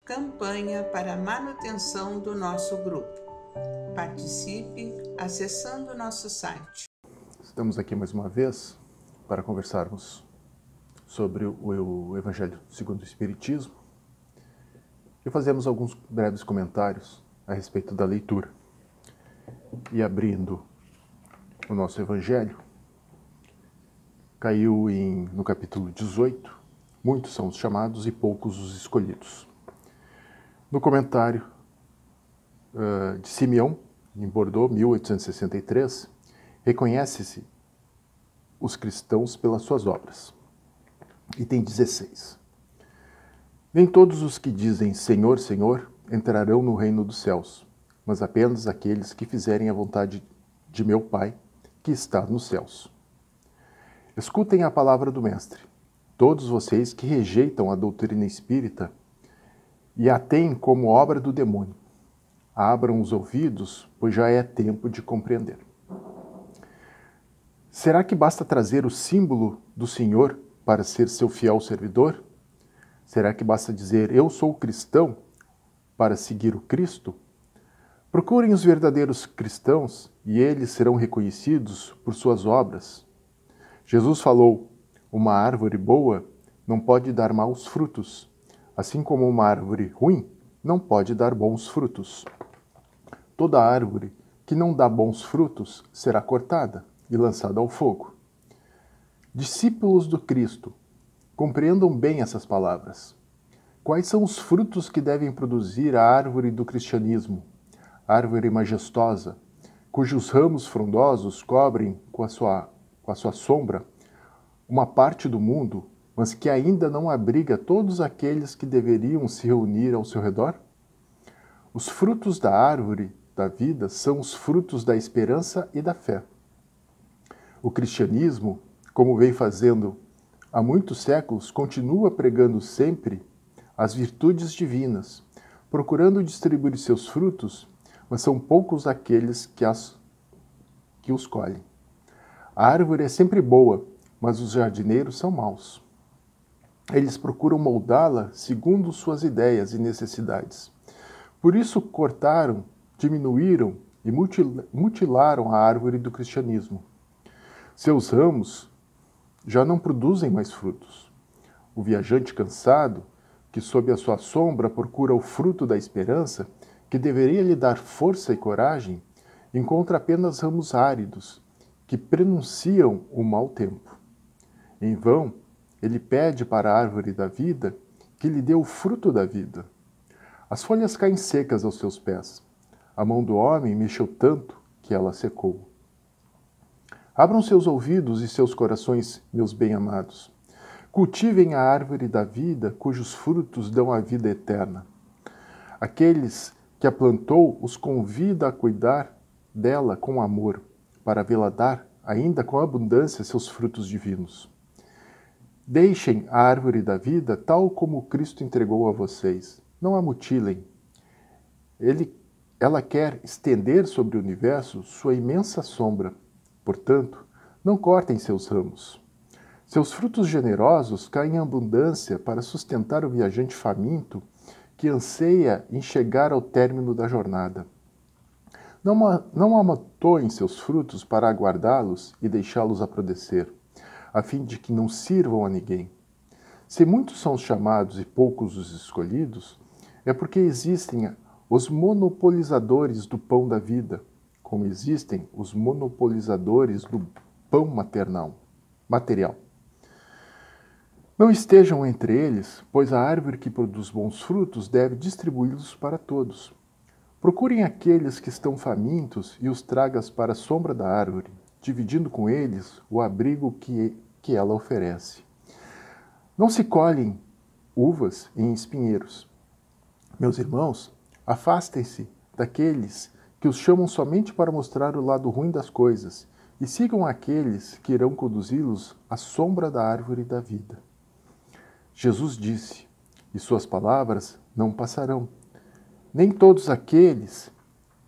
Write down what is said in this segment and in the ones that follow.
campanha para a manutenção do nosso grupo. Participe acessando nosso site. Estamos aqui mais uma vez para conversarmos sobre o Evangelho segundo o Espiritismo e fazemos alguns breves comentários a respeito da leitura. E abrindo o nosso Evangelho, caiu no capítulo 18, muitos são os chamados e poucos os escolhidos. No comentário de Simeão, em Bordeaux, 1863, reconhece-se os cristãos pelas suas obras. Item 16. Nem todos os que dizem Senhor, Senhor, entrarão no reino dos céus, mas apenas aqueles que fizerem a vontade de meu Pai, que está nos céus. Escutem a palavra do Mestre, todos vocês que rejeitam a doutrina espírita e a têm como obra do demônio. Abram os ouvidos, pois já é tempo de compreender. Será que basta trazer o símbolo do Senhor para ser seu fiel servidor? Será que basta dizer, eu sou cristão, para seguir o Cristo? Procurem os verdadeiros cristãos e eles serão reconhecidos por suas obras. Jesus falou, uma árvore boa não pode dar maus frutos, assim como uma árvore ruim não pode dar bons frutos. Toda árvore que não dá bons frutos será cortada e lançada ao fogo. Discípulos do Cristo, compreendam bem essas palavras. Quais são os frutos que devem produzir a árvore do cristianismo, árvore majestosa, cujos ramos frondosos cobrem com a sua sombra uma parte do mundo, mas que ainda não abriga todos aqueles que deveriam se reunir ao seu redor? Os frutos da árvore da vida são os frutos da esperança e da fé. O cristianismo, como vem fazendo há muitos séculos, continua pregando sempre as virtudes divinas, procurando distribuir seus frutos, mas são poucos aqueles que os colhem. A árvore é sempre boa, mas os jardineiros são maus. Eles procuram moldá-la segundo suas ideias e necessidades. Por isso cortaram, diminuíram e mutilaram a árvore do cristianismo. Seus ramos já não produzem mais frutos. O viajante cansado, que sob a sua sombra procura o fruto da esperança, que deveria lhe dar força e coragem, encontra apenas ramos áridos, que prenunciam o mau tempo. Em vão, ele pede para a árvore da vida que lhe dê o fruto da vida. As folhas caem secas aos seus pés. A mão do homem mexeu tanto que ela secou. Abram seus ouvidos e seus corações, meus bem-amados. Cultivem a árvore da vida, cujos frutos dão a vida eterna. Aqueles que a plantou os convida a cuidar dela com amor, para vê-la dar, ainda com abundância, seus frutos divinos. Deixem a árvore da vida tal como Cristo entregou a vocês. Não a mutilem. Ela quer estender sobre o universo sua imensa sombra. Portanto, não cortem seus ramos. Seus frutos generosos caem em abundância para sustentar o viajante faminto que anseia em chegar ao término da jornada. Não amontoem seus frutos para aguardá-los e deixá-los apodrecer, a fim de que não sirvam a ninguém. Se muitos são os chamados e poucos os escolhidos, é porque existem os monopolizadores do pão da vida, como existem os monopolizadores do pão material. Não estejam entre eles, pois a árvore que produz bons frutos deve distribuí-los para todos. Procurem aqueles que estão famintos e os tragas para a sombra da árvore, dividindo com eles o abrigo que ela oferece. Não se colhem uvas em espinheiros. Meus irmãos, afastem-se daqueles que os chamam somente para mostrar o lado ruim das coisas e sigam aqueles que irão conduzi-los à sombra da árvore da vida. Jesus disse, e suas palavras não passarão. Nem todos aqueles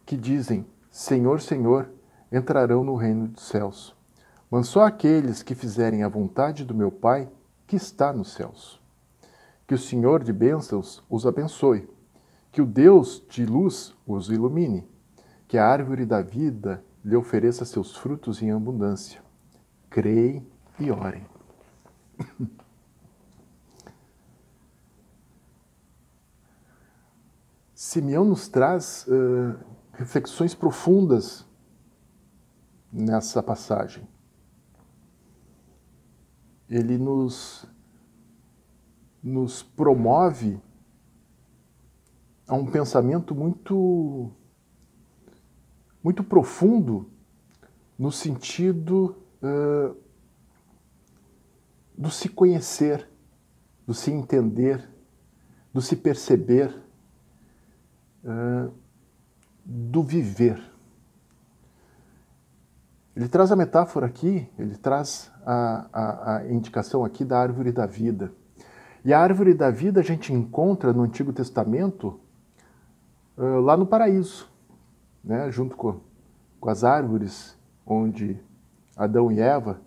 que dizem Senhor, Senhor, entrarão no reino dos céus, mas só aqueles que fizerem a vontade do meu Pai que está nos céus. Que o Senhor de bênçãos os abençoe. Que o Deus de luz os ilumine. Que a árvore da vida lhe ofereça seus frutos em abundância. Creem e orem. Simeão nos traz reflexões profundas nessa passagem. Ele nos promove a um pensamento muito profundo no sentido do se conhecer, do se entender, do se perceber, do viver. Ele traz a metáfora aqui, ele traz a indicação aqui da árvore da vida. E a árvore da vida a gente encontra no Antigo Testamento lá no paraíso, né? Junto com as árvores onde Adão e Eva,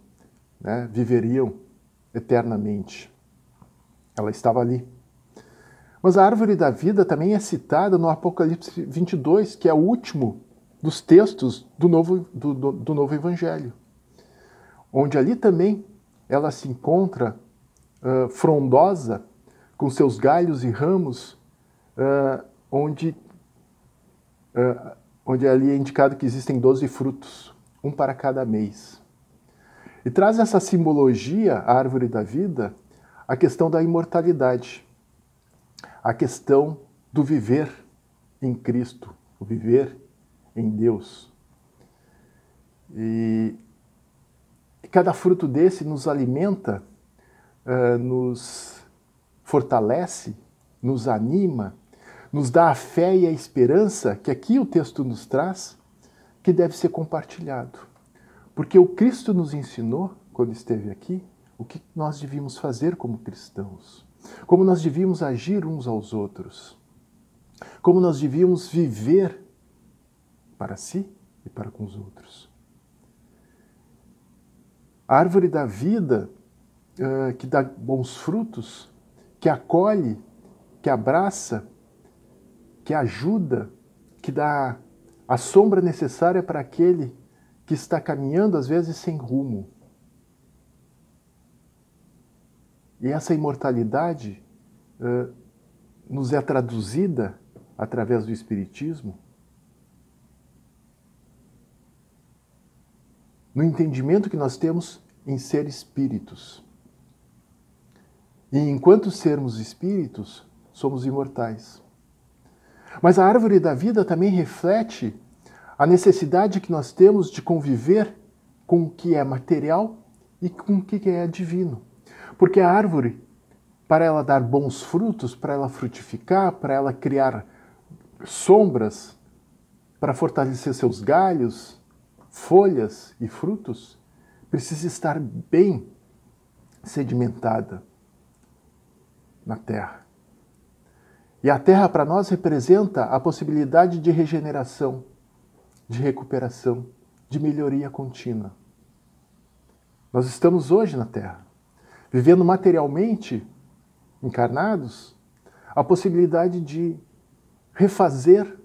né, viveriam eternamente. Ela estava ali. Mas a árvore da vida também é citada no Apocalipse 22, que é o último dos textos do novo Evangelho, onde ali também ela se encontra frondosa, com seus galhos e ramos, onde ali é indicado que existem 12 frutos, um para cada mês. E traz essa simbologia, a árvore da vida, a questão da imortalidade, a questão do viver em Cristo, o viver em Deus. E cada fruto desse nos alimenta, nos fortalece, nos anima, nos dá a fé e a esperança que aqui o texto nos traz, que deve ser compartilhado. Porque o Cristo nos ensinou, quando esteve aqui, o que nós devíamos fazer como cristãos, como nós devíamos agir uns aos outros, como nós devíamos viver para si e para com os outros. A árvore da vida, que dá bons frutos, que acolhe, que abraça, que ajuda, que dá a sombra necessária para aquele que está caminhando, às vezes, sem rumo. E essa imortalidade nos é traduzida através do Espiritismo no entendimento que nós temos em ser espíritos. E enquanto sermos espíritos, somos imortais. Mas a árvore da vida também reflete a necessidade que nós temos de conviver com o que é material e com o que é divino. Porque a árvore, para ela dar bons frutos, para ela frutificar, para ela criar sombras, para fortalecer seus galhos, folhas e frutos, precisa estar bem sedimentada na terra. E a terra para nós representa a possibilidade de regeneração, de recuperação, de melhoria contínua. Nós estamos hoje na terra, vivendo materialmente, encarnados, a possibilidade de refazer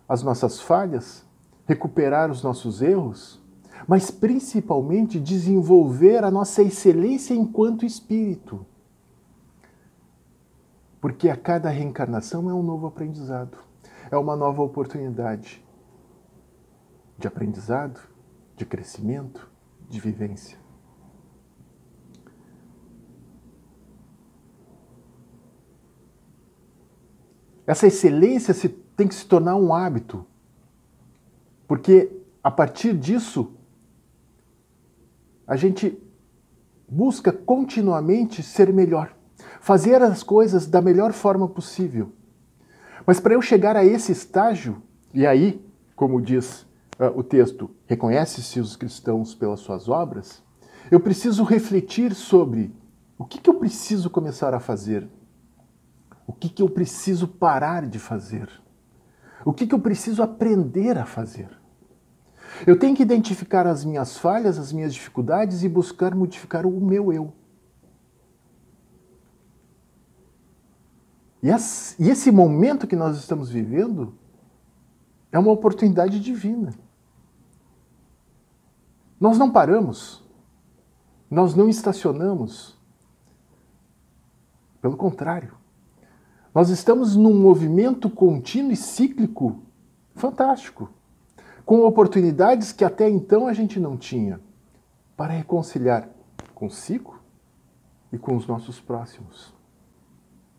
as nossas falhas, recuperar os nossos erros, mas principalmente desenvolver a nossa excelência enquanto espírito. Porque a cada reencarnação é um novo aprendizado, é uma nova oportunidade de aprendizado, de crescimento, de vivência. Essa excelência tem que se tornar um hábito, porque a partir disso a gente busca continuamente ser melhor, fazer as coisas da melhor forma possível. Mas para eu chegar a esse estágio, e aí, como diz o texto, reconhece-se os cristãos pelas suas obras, eu preciso refletir sobre o que eu preciso começar a fazer, o que eu preciso parar de fazer, o que eu preciso aprender a fazer. Eu tenho que identificar as minhas falhas, as minhas dificuldades e buscar modificar o meu eu. E esse momento que nós estamos vivendo é uma oportunidade divina. Nós não paramos, nós não estacionamos. Pelo contrário, nós estamos num movimento contínuo e cíclico fantástico, com oportunidades que até então a gente não tinha, para reconciliar consigo e com os nossos próximos.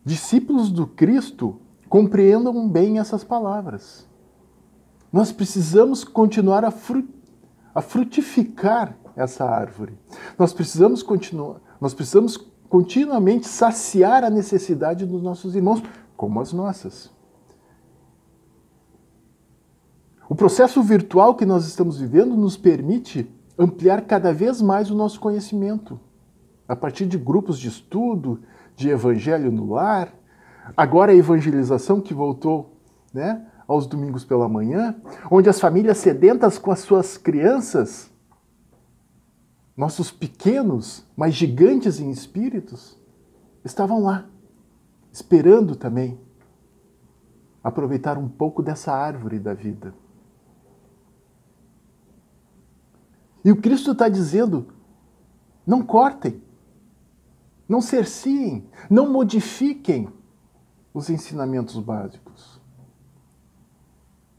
Discípulos do Cristo, compreendam bem essas palavras. Nós precisamos continuar a frutificar essa árvore. Nós precisamos continuamente saciar a necessidade dos nossos irmãos, como as nossas. O processo virtual que nós estamos vivendo nos permite ampliar cada vez mais o nosso conhecimento, a partir de grupos de estudo, de evangelho no lar, agora a evangelização que voltou, né, aos domingos pela manhã, onde as famílias sedentas com as suas crianças, nossos pequenos, mas gigantes em espíritos, estavam lá, esperando também aproveitar um pouco dessa árvore da vida. E o Cristo está dizendo, não cortem, não cerciem, não modifiquem os ensinamentos básicos.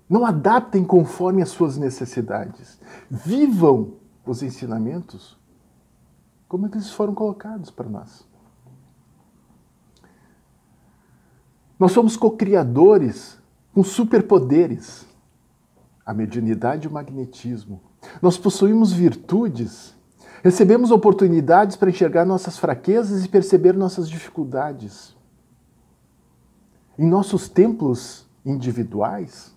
Não adaptem conforme as suas necessidades. Vivam os ensinamentos como eles foram colocados para nós. Nós somos co-criadores com superpoderes, a mediunidade e o magnetismo. Nós possuímos virtudes, recebemos oportunidades para enxergar nossas fraquezas e perceber nossas dificuldades. Em nossos templos individuais,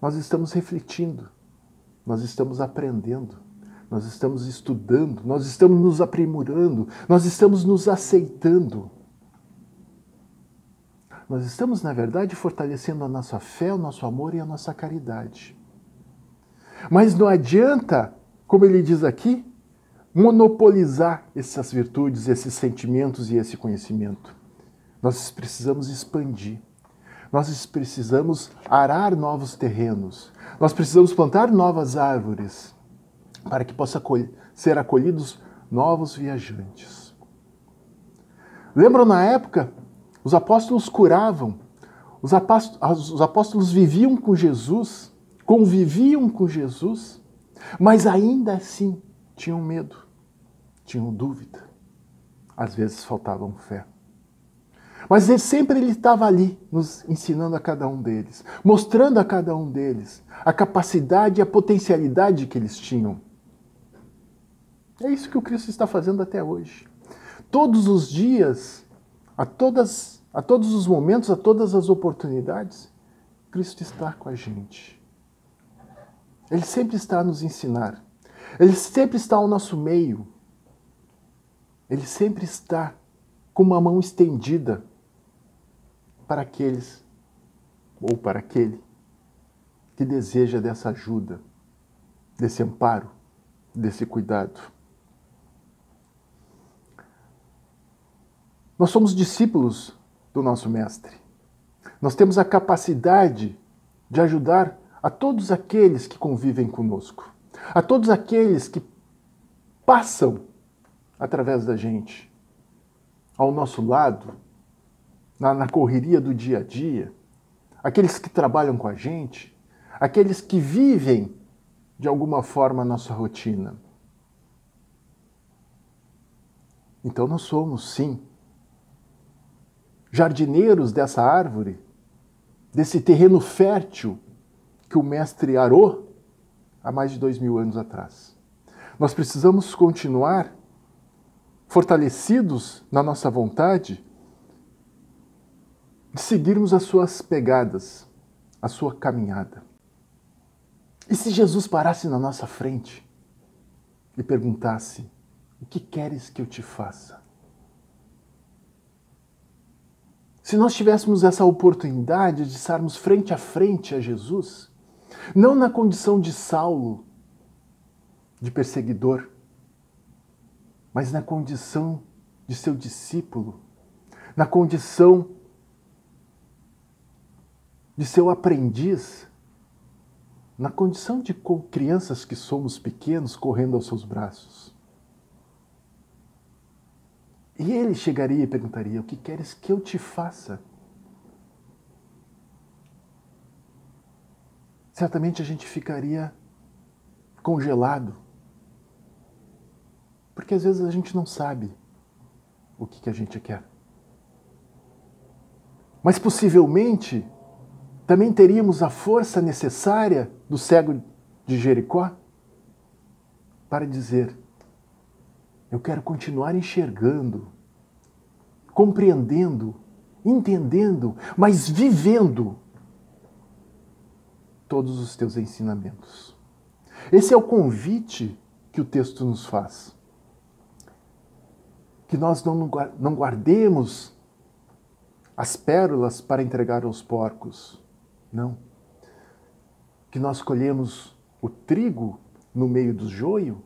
nós estamos refletindo, nós estamos aprendendo, nós estamos estudando, nós estamos nos aprimorando, nós estamos nos aceitando. Nós estamos, na verdade, fortalecendo a nossa fé, o nosso amor e a nossa caridade. Mas não adianta, como ele diz aqui, monopolizar essas virtudes, esses sentimentos e esse conhecimento. Nós precisamos expandir. Nós precisamos arar novos terrenos. Nós precisamos plantar novas árvores para que possa ser acolhidos novos viajantes. Lembram na época? Os apóstolos curavam. Os apóstolos viviam com Jesus, conviviam com Jesus, mas ainda assim tinham medo, tinham dúvida. Às vezes faltavam fé. Mas sempre ele estava ali, nos ensinando a cada um deles, mostrando a cada um deles a capacidade e a potencialidade que eles tinham. É isso que o Cristo está fazendo até hoje. Todos os dias, a todos os momentos, a todas as oportunidades, Cristo está com a gente. Ele sempre está a nos ensinar. Ele sempre está ao nosso meio. Ele sempre está com uma mão estendida para aqueles, ou para aquele, que deseja dessa ajuda, desse amparo, desse cuidado. Nós somos discípulos do nosso Mestre. Nós temos a capacidade de ajudar a todos aqueles que convivem conosco, a todos aqueles que passam através da gente, ao nosso lado, na correria do dia a dia, aqueles que trabalham com a gente, aqueles que vivem de alguma forma a nossa rotina. Então nós somos, sim, jardineiros dessa árvore, desse terreno fértil que o Mestre arou há mais de 2000 anos atrás. Nós precisamos continuar fortalecidos na nossa vontade de seguirmos as suas pegadas, a sua caminhada. E se Jesus parasse na nossa frente e perguntasse: o que queres que eu te faça? Se nós tivéssemos essa oportunidade de estarmos frente a frente a Jesus, não na condição de Saulo, de perseguidor, mas na condição de seu discípulo, na condição de seu aprendiz, na condição de crianças que somos pequenos, correndo aos seus braços. E ele chegaria e perguntaria: o que queres que eu te faça? Certamente a gente ficaria congelado, porque às vezes a gente não sabe o que a gente quer. Mas possivelmente também teríamos a força necessária do cego de Jericó para dizer: eu quero continuar enxergando, compreendendo, entendendo, mas vivendo todos os teus ensinamentos. Esse é o convite que o texto nos faz. Que nós não guardemos as pérolas para entregar aos porcos. Não. Que nós colhemos o trigo no meio do joio,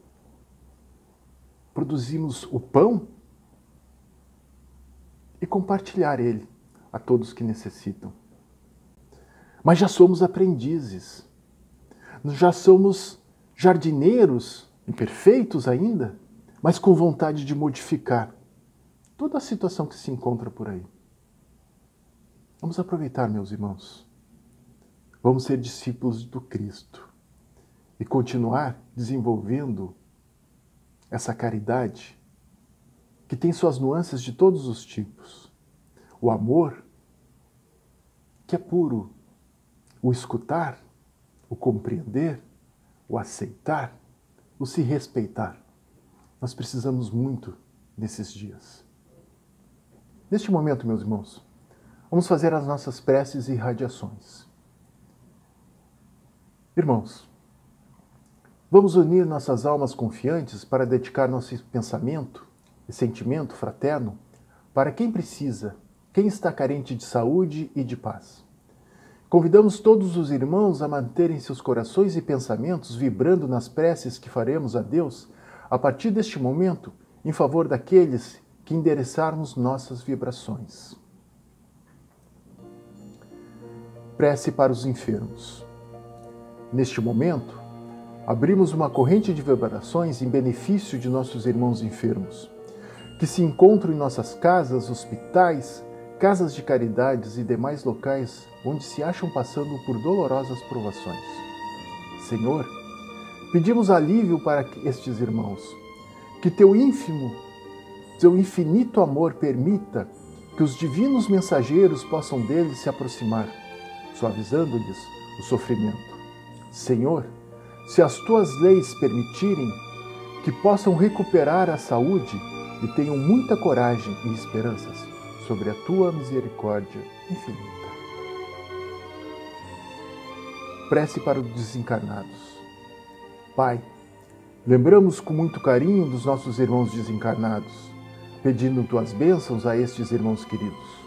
produzimos o pão e compartilhar ele a todos que necessitam. Mas já somos aprendizes, já somos jardineiros, imperfeitos ainda, mas com vontade de modificar toda a situação que se encontra por aí. Vamos aproveitar, meus irmãos. Vamos ser discípulos do Cristo e continuar desenvolvendo essa caridade que tem suas nuances de todos os tipos. O amor, que é puro, o escutar, o compreender, o aceitar, o se respeitar. Nós precisamos muito nesses dias. Neste momento, meus irmãos, vamos fazer as nossas preces e irradiações. Irmãos, vamos unir nossas almas confiantes para dedicar nosso pensamento e sentimento fraterno para quem precisa, quem está carente de saúde e de paz. Convidamos todos os irmãos a manterem seus corações e pensamentos vibrando nas preces que faremos a Deus a partir deste momento em favor daqueles que endereçarmos nossas vibrações. Prece para os enfermos. Neste momento, abrimos uma corrente de vibrações em benefício de nossos irmãos enfermos, que se encontram em nossas casas, hospitais, casas de caridades e demais locais onde se acham passando por dolorosas provações. Senhor, pedimos alívio para estes irmãos, que teu infinito amor permita que os divinos mensageiros possam deles se aproximar, suavizando-lhes o sofrimento. Senhor, se as tuas leis permitirem, que possam recuperar a saúde e tenham muita coragem e esperanças sobre a tua misericórdia infinita. Prece para os desencarnados. Pai, lembramos com muito carinho dos nossos irmãos desencarnados, pedindo tuas bênçãos a estes irmãos queridos,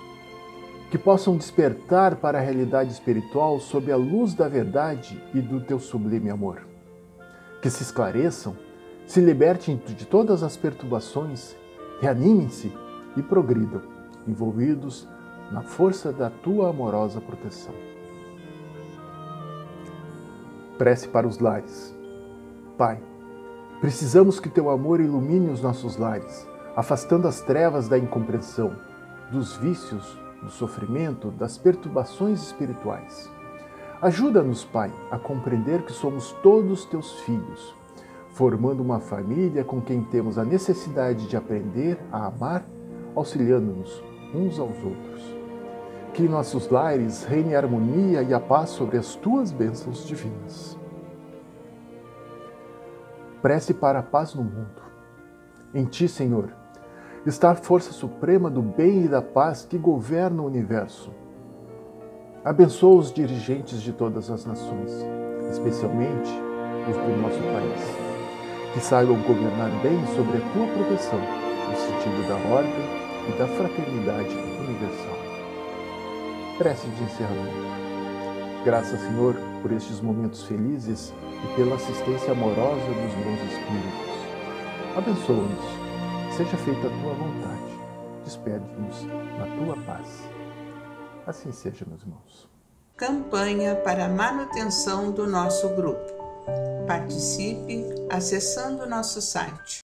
que possam despertar para a realidade espiritual sob a luz da verdade e do teu sublime amor. Que se esclareçam, se libertem de todas as perturbações, reanimem-se e progridam, envolvidos na força da tua amorosa proteção. Prece para os lares. Pai, precisamos que teu amor ilumine os nossos lares, afastando as trevas da incompreensão, dos vícios, do sofrimento, das perturbações espirituais. Ajuda-nos, Pai, a compreender que somos todos teus filhos, formando uma família com quem temos a necessidade de aprender a amar, auxiliando-nos uns aos outros. Que em nossos lares reine a harmonia e a paz sobre as tuas bênçãos divinas. Prece para a paz no mundo. Em ti, Senhor, está a força suprema do bem e da paz que governa o universo. Abençoa os dirigentes de todas as nações, especialmente os do nosso país, que saibam governar bem sobre a tua proteção, no sentido da ordem e da fraternidade universal. Prece de encerramento. Graças, Senhor, por estes momentos felizes e pela assistência amorosa dos bons espíritos. Abençoa-nos. Seja feita a tua vontade. Despede-nos na tua paz. Assim seja, meus irmãos. Campanha para a manutenção do nosso grupo. Participe acessando nosso site.